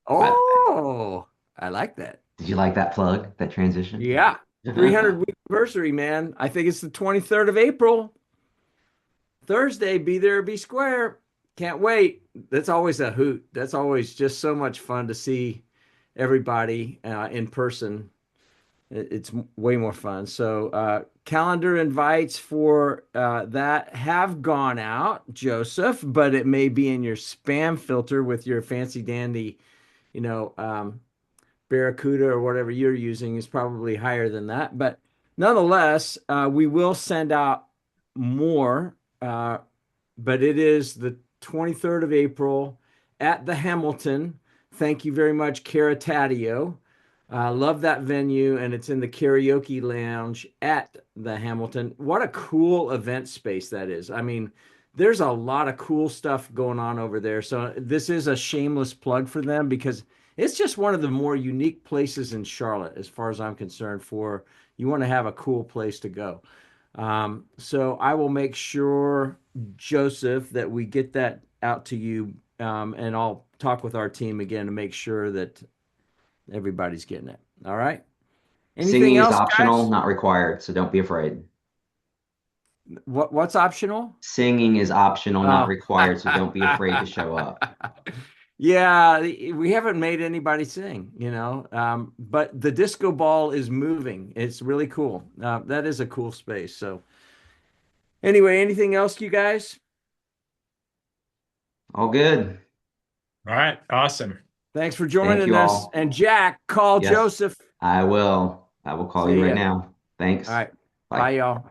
By the way, oh, I like that. did you like that plug, that transition? Yeah, 300 week anniversary, man. I think it's the 23rd of April. Thursday, be there or be square. Can't wait. That's always a hoot. That's always just so much fun to see everybody in person. It's way more fun. So, calendar invites for that have gone out, Joseph, but it may be in your spam filter with your fancy dandy, you know, Barracuda or whatever you're using is probably higher than that. But nonetheless, we will send out more. Uh, but it is the 23rd of April at the Hamilton. Thank you very much, Cara Taddeo. Love that venue, and it's in the karaoke lounge at the Hamilton. What a cool event space that is. I mean, there's a lot of cool stuff going on over there. So this is a shameless plug for them because it's just one of the more unique places in Charlotte, as far as I'm concerned, for you want to have a cool place to go. So I will make sure, Joseph, that we get that out to you, and I'll talk with our team again to make sure that everybody's getting it. All right. Anything Singing is else, optional, guys? not required, so don't be afraid. What's optional? Singing is optional, not Oh. required, so don't be afraid to show up. Yeah, we haven't made anybody sing, but the disco ball is moving. It's really cool. That is a cool space. So anyway, anything else, you guys? All good. All right, awesome. Thanks for Thank joining you us. all. And Jack, call Yes, Joseph. I will. I will call you See right ya. now. All Thanks. right. Bye, Bye. y'all.